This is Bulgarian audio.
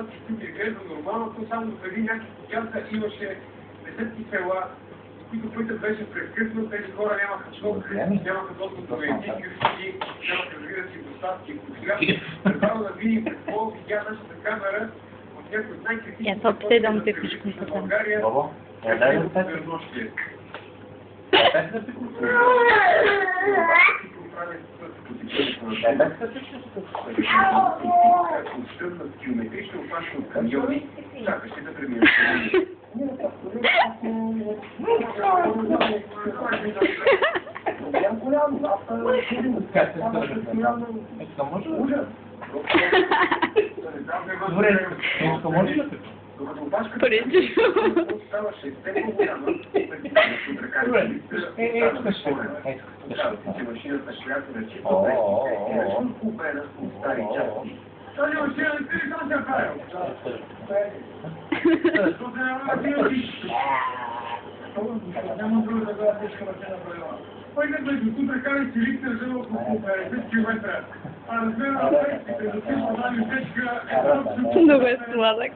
това всичко ми изглежда нормално, то само преди някакво часа имаше десетки села, които пътят беше прекъснат, тези хора нямаха достъп до медицински услуги, нямаха, разбира се, доставки. Сега трябва да видим какво видя нашата камера от някои от най-критичните точки на България. Отстъпнат километрично опашни от камиони, чакащи да преминат. Ставаше все по-голяма, машината, която речи по купена от стари части. Тази машина не ти ли съм се правил? Защо се няма да ти? Няма друга да бъда тежка машина правила. Пъй не между тук карай си ликтер за около 50 км. А размера на текстите за всичко тази тежка е... Много е сладък.